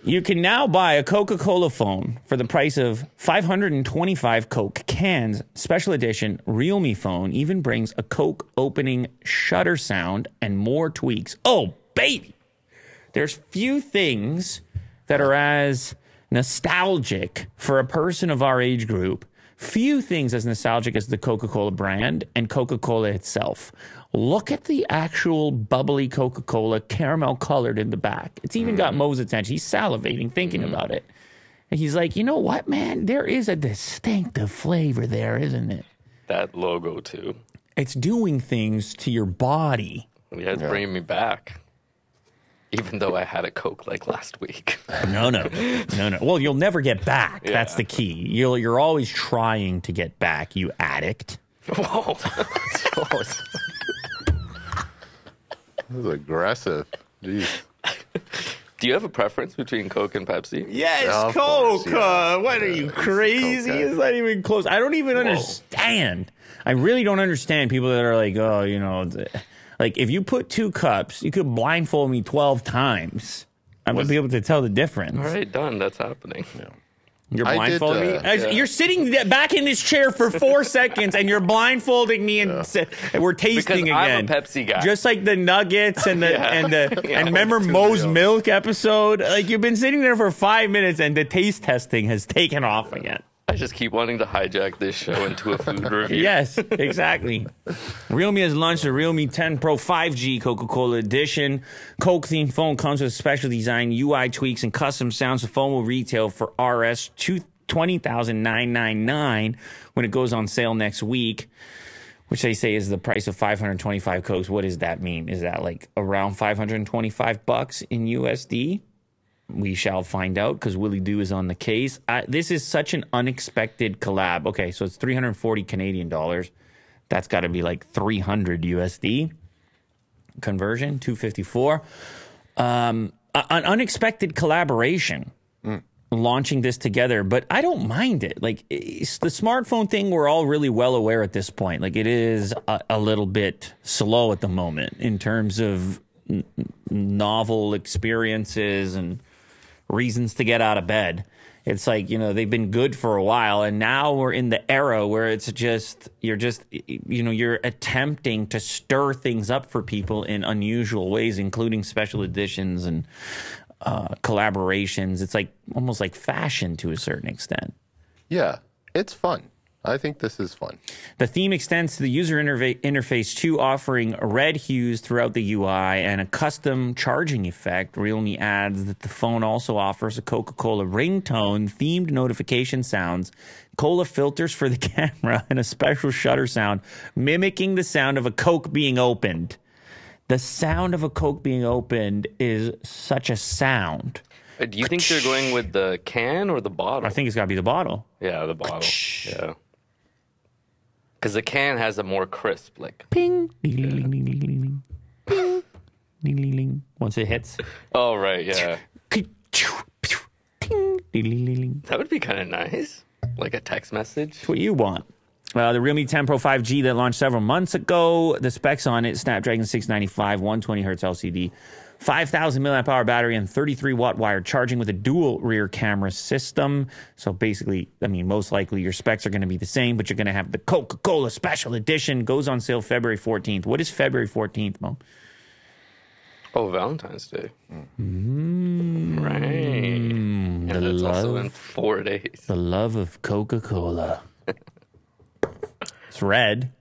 You can now buy a Coca-Cola phone for the price of 525 Coke cans. Special edition Realme phone even brings a Coke opening shutter sound and more tweaks. Oh, baby! There's few things that are as nostalgic for a person of our age group. Few things as nostalgic as the Coca-Cola brand and Coca-Cola itself. Look at the actual bubbly Coca-Cola, caramel colored in the back. It's even got Mo's attention. He's salivating thinking about it. And he's like, you know what, man? There is a distinctive flavor there, isn't it? That logo, too. It's doing things to your body. Yeah, it's bringing me back. Even though I had a Coke like last week. No. Well, you'll never get back. Yeah. That's the key. You're always trying to get back, you addict. Whoa. This is aggressive. Jeez. Do you have a preference between Coke and Pepsi? Yes, Coke. Course, yeah. What are you, crazy? It's not even close. I don't even understand. I really don't understand people that are like, oh, you know, like if you put 2 cups, you could blindfold me 12 times. I would be able to tell the difference. All right, done. That's happening. Yeah. You're blindfolding me? Yeah. You're sitting back in this chair for 4 seconds, and you're blindfolding me, and we're tasting because again. I'm a Pepsi guy. Just like the nuggets and the and remember Mo's Milk episode? Like, you've been sitting there for 5 minutes, and the taste testing has taken off again. I just keep wanting to hijack this show into a food review. Yes, exactly. Realme has launched the Realme 10 Pro 5G Coca-Cola Edition. Coke-themed phone comes with special design, UI tweaks, and custom sounds. The phone will retail for Rs. $20,999 when it goes on sale next week, which they say is the price of 525 Cokes. What does that mean? Is that like around 525 bucks in USD? We shall find out because Willie Doo is on the case. This is such an unexpected collab. Okay, so it's 340 Canadian dollars. That's got to be like 300 USD. Conversion, 254. An unexpected collaboration. Launching this together, but I don't mind it. Like, it's the smartphone thing, we're all really well aware at this point. Like, it is a little bit slow at the moment in terms of novel experiences and reasons to get out of bed. It's like, you know, they've been good for a while, and now we're in the era where it's just, you're attempting to stir things up for people in unusual ways, including special editions and collaborations. It's like almost like fashion to a certain extent. Yeah, it's fun. I think this is fun. The theme extends to the user interface too, offering red hues throughout the UI and a custom charging effect. Realme adds that the phone also offers a Coca-Cola ringtone, themed notification sounds, cola filters for the camera, and a special shutter sound mimicking the sound of a Coke being opened. The sound of a Coke being opened is such a sound. Do you think they're going with the can or the bottle? I think it's got to be the bottle. Yeah, the bottle. Yeah. Because the can has a more crisp, like... Ping. Ding, ding, ding, ding, ding, ding. Ping. Ding, ding, ding. Once it hits. Oh, right, yeah. Ding, ding, ding, ding. That would be kind of nice. Like a text message. That's what you want. The Realme 10 Pro 5G that launched several months ago. The specs on it, Snapdragon 695, 120Hz LCD, 5,000 milliamp hour battery, and 33-watt wired charging with a dual rear camera system. So basically, I mean, most likely your specs are going to be the same, but you're going to have the Coca-Cola Special Edition. Goes on sale February 14th. What is February 14th, Mo? Oh, Valentine's Day. Right. And that's also in 4 days. The love of Coca-Cola. It's red.